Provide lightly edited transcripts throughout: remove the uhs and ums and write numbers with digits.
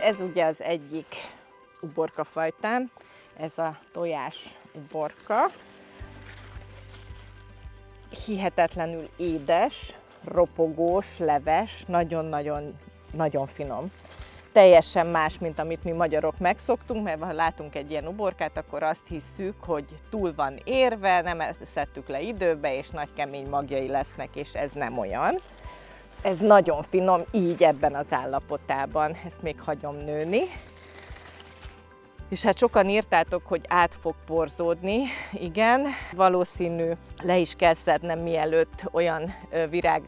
Ez ugye az egyik uborkafajtám, ez a tojás uborka. Hihetetlenül édes, ropogós, leves, nagyon finom. Teljesen más, mint amit mi magyarok megszoktunk, mert ha látunk egy ilyen uborkát, akkor azt hisszük, hogy túl van érve, nem szedtük le időbe, és nagy kemény magjai lesznek, és ez nem olyan. Ez nagyon finom, így ebben az állapotában, ezt még hagyom nőni. És hát sokan írtátok, hogy át fog porzódni. Igen, valószínű, le is kell szednem, mielőtt olyan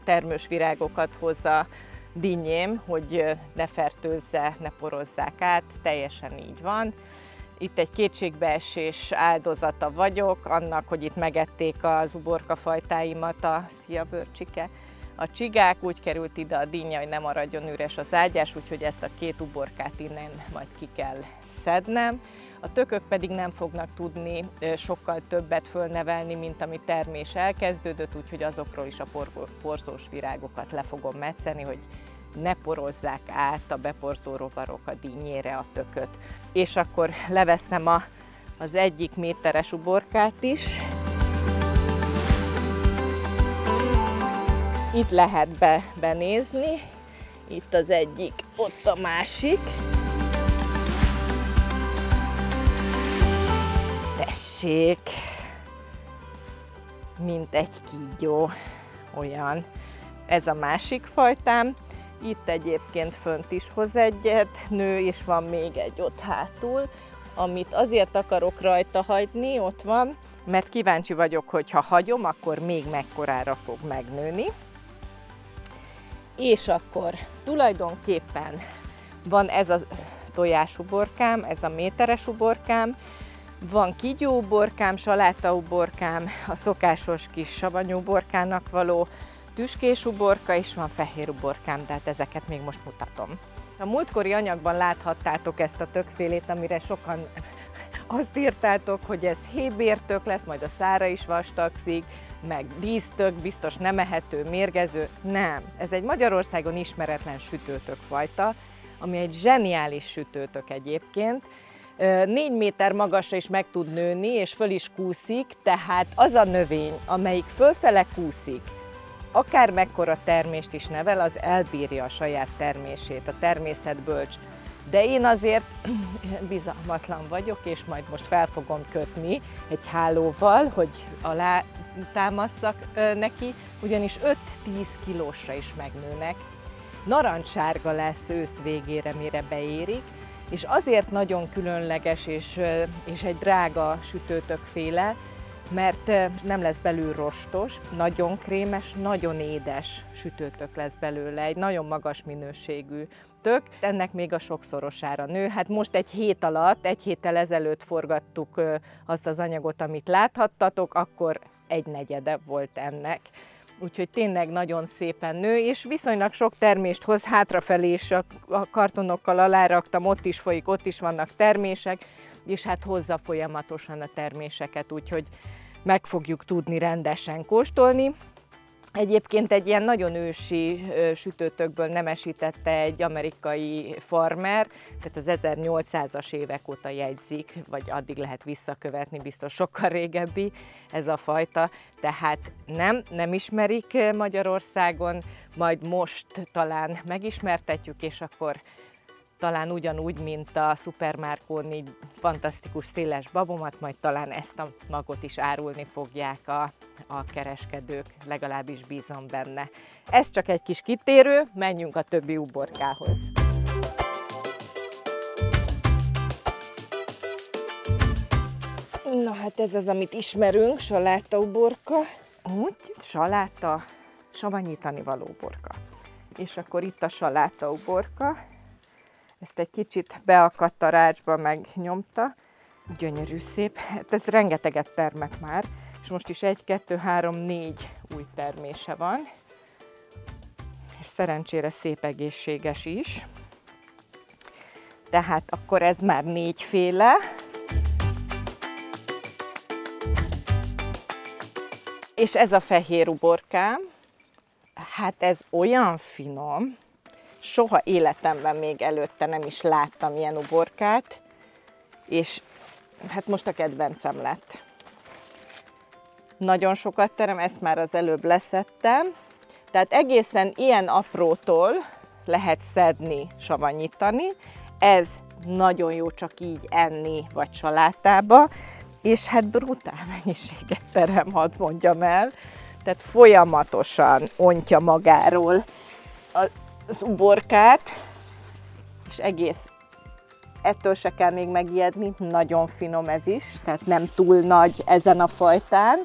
termős virágokat hoz a dinnyém, hogy ne fertőzze, ne porozzák át, teljesen így van. Itt egy kétségbeesés áldozata vagyok, annak, hogy itt megették az uborkafajtáimat, szia Bőrcsike, a csigák, úgy került ide a dinnye, hogy nem maradjon üres az ágyás, úgyhogy ezt a két uborkát innen majd ki kell szednem. A tökök pedig nem fognak tudni sokkal többet fölnevelni, mint ami termés elkezdődött, úgyhogy azokról is a porzós virágokat le fogom metszeni, hogy ne porozzák át a beporzó rovarok a dinnyére a tököt. És akkor leveszem az egyik méteres uborkát is. Itt lehet benézni, itt az egyik, ott a másik. Tessék, mint egy kígyó, olyan. Ez a másik fajtám. Itt egyébként fönt is hoz egyet, nő, és van még egy ott hátul, amit azért akarok rajta hagyni, ott van, mert kíváncsi vagyok, hogy ha hagyom, akkor még mekkorára fog megnőni. És akkor tulajdonképpen van ez a tojásuborkám, ez a méteres uborkám, van kígyóuborkám, salátauborkám, a szokásos kis savanyúborkának való tüskés uborka, és van fehér uborkám, de hát ezeket még most mutatom. A múltkori anyagban láthattátok ezt a tökfélét, amire sokan azt írtátok, hogy ez hébértök lesz, majd a szára is vastagszik, meg dísztök, biztos nem ehető, mérgező. Nem, ez egy Magyarországon ismeretlen sütőtök-fajta, ami egy zseniális sütőtök egyébként. 4 méter magasra is meg tud nőni, és föl is kúszik, tehát az a növény, amelyik fölfele kúszik, akár mekkora termést is nevel, az elbírja a saját termését, a természet bölcs. De én azért bizalmatlan vagyok, és majd most fel fogom kötni egy hálóval, hogy alá támasszak neki, ugyanis 5-10 kilósra is megnőnek. Narancssárga lesz ősz végére, mire beérik, és azért nagyon különleges és egy drága sütőtökféle, mert nem lesz belül rostos, nagyon krémes, nagyon édes sütőtök lesz belőle, egy nagyon magas minőségű tök, ennek még a sokszorosára nő. Hát most egy héttel ezelőtt forgattuk azt az anyagot, amit láthattatok, akkor 1/4 volt ennek. Úgyhogy tényleg nagyon szépen nő, és viszonylag sok termést hoz, hátrafelé is a kartonokkal aláraktam, ott is folyik, ott is vannak termések, és hát hozza folyamatosan a terméseket, úgyhogy meg fogjuk tudni rendesen kóstolni. Egyébként egy ilyen nagyon ősi sütőtökből nemesítette egy amerikai farmer, tehát az 1800-as évek óta jegyzik, vagy addig lehet visszakövetni, biztos sokkal régebbi ez a fajta, tehát nem ismerik Magyarországon, majd most talán megismertetjük, és akkor talán ugyanúgy, mint a Supermarconi fantasztikus széles babomat, majd talán ezt a magot is árulni fogják a kereskedők, legalábbis bízom benne. Ez csak egy kis kitérő, menjünk a többi uborkához. Na hát ez az, amit ismerünk, salátauborka. Úgy, saláta, savanyítani való uborka. És akkor itt a salátauborka. Ezt egy kicsit beakadt a rácsba, megnyomta. Gyönyörű szép. Hát ez rengeteget termett már, és most is 1, 2, 3, 4 új termése van. És szerencsére szép egészséges is. Tehát akkor ez már 4 féle. És ez a fehér uborkám. Hát ez olyan finom. Soha életemben még előtte nem is láttam ilyen uborkát, és hát most a kedvencem lett. Nagyon sokat terem, ezt már az előbb leszettem. Tehát egészen ilyen aprótól lehet szedni, savanyítani. Ez nagyon jó csak így enni, vagy salátába, és hát brutál mennyiséget terem, hadd mondjam el. Tehát folyamatosan ontja magáról az uborkát, és egész, ettől se kell még megijedni, nagyon finom ez is, tehát nem túl nagy ezen a fajtán.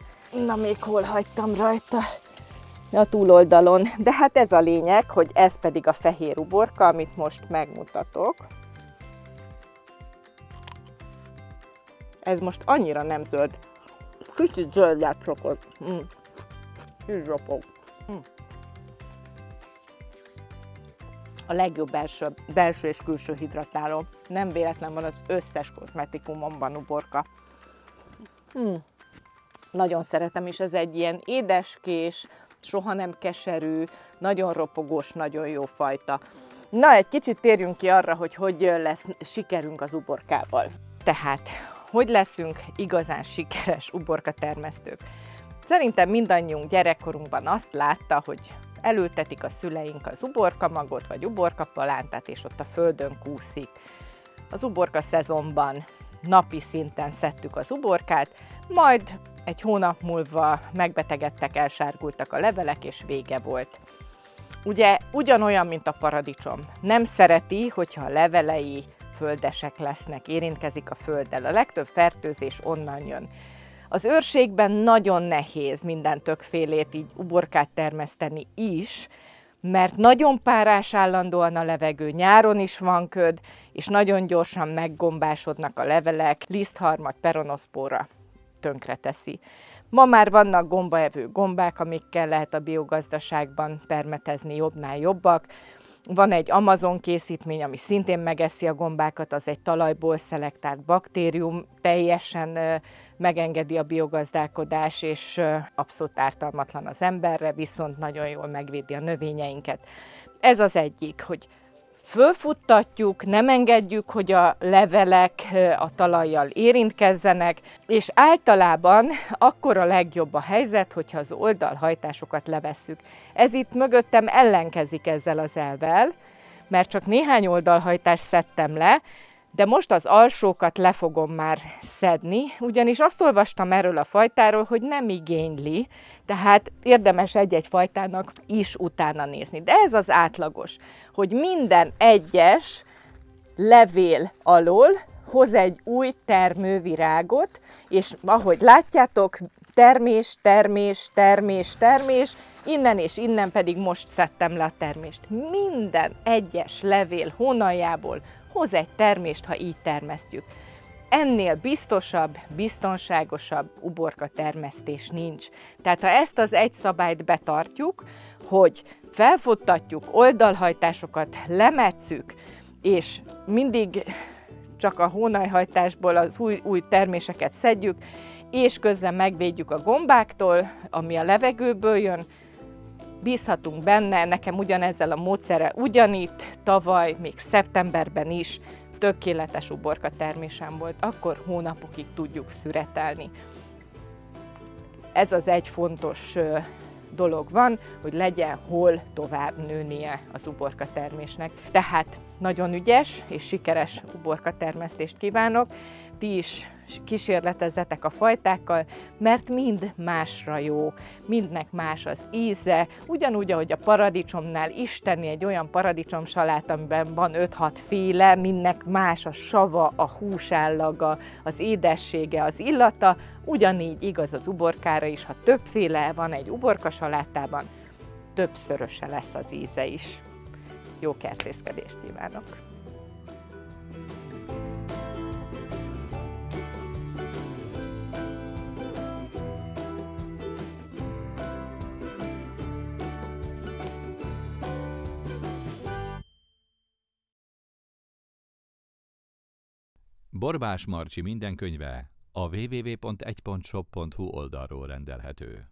Na, még hol hagytam rajta? A túloldalon. De hát ez a lényeg, hogy ez pedig a fehér uborka, amit most megmutatok. Ez most annyira nem zöld. Kicsit zöldet szokott. Így ropog. A legjobb belső és külső hidratáló. Nem véletlen van az összes kozmetikumomban uborka. Nagyon szeretem is, ez egy ilyen édeskés, soha nem keserű, nagyon ropogós, nagyon jó fajta. Na, egy kicsit térjünk ki arra, hogy lesz sikerünk az uborkával. Tehát, hogy leszünk igazán sikeres uborkatermesztők? Szerintem mindannyiunk gyerekkorunkban azt látta, hogy elültetik a szüleink az uborkamagot vagy uborkapalántát, és ott a földön kúszik. Az uborka szezonban napi szinten szedtük az uborkát, majd egy hónap múlva megbetegedtek, elsárgultak a levelek, és vége volt. Ugye ugyanolyan, mint a paradicsom. Nem szereti, hogyha a levelei földesek lesznek, érintkezik a földdel. A legtöbb fertőzés onnan jön. Az őrségben nagyon nehéz minden többfélét így uborkát termeszteni is, mert nagyon párás állandóan a levegő, nyáron is van köd, és nagyon gyorsan meggombásodnak a levelek, lisztharmad, peronoszpóra tönkreteszi. Ma már vannak gombaevő gombák, amikkel lehet a biogazdaságban permetezni jobbnál jobbak. Van egy Amazon készítmény, ami szintén megeszi a gombákat, az egy talajból szelektált baktérium, teljesen megengedi a biogazdálkodás, és abszolút ártalmatlan az emberre, viszont nagyon jól megvédi a növényeinket. Ez az egyik, hogy fölfuttatjuk, nem engedjük, hogy a levelek a talajjal érintkezzenek, és általában akkor a legjobb a helyzet, hogyha az oldalhajtásokat levesszük. Ez itt mögöttem ellenkezik ezzel az elvvel, mert csak néhány oldalhajtást szedtem le, de most az alsókat le fogom már szedni, ugyanis azt olvastam erről a fajtáról, hogy nem igényli, tehát érdemes egy-egy fajtának is utána nézni. De ez az átlagos, hogy minden egyes levél alól hoz egy új termővirágot, és ahogy látjátok, termés, termés, termés, termés, innen és innen pedig most szedtem le a termést. Minden egyes levél hónaljából hoz egy termést, ha így termesztjük. Ennél biztosabb, biztonságosabb uborkatermesztés nincs. Tehát ha ezt az egy szabályt betartjuk, hogy felfuttatjuk, oldalhajtásokat lemetszük, és mindig csak a hónalhajtásból az új terméseket szedjük, és közben megvédjük a gombáktól, ami a levegőből jön, bízhatunk benne. Nekem ugyanezzel a módszerrel ugyanitt tavaly, még szeptemberben is tökéletes uborka termésem volt, akkor hónapokig tudjuk szüretelni. Ez az egy fontos dolog van, hogy legyen hol tovább nőnie az uborka termésnek. Tehát nagyon ügyes és sikeres uborka termesztést kívánok. Ti is kísérletezzetek a fajtákkal, mert mind másra jó, mindnek más az íze, ugyanúgy, ahogy a paradicsomnál is tenni egy olyan paradicsomsalát, amiben van 5-6 féle, mindnek más a sava, a húsállaga, az édessége, az illata, ugyanígy igaz az uborkára is, ha többféle van egy uborkasalátában, többszöröse lesz az íze is. Jó kertészkedést kívánok! Borbás Marcsi minden könyve a www.1.shop.hu oldalról rendelhető.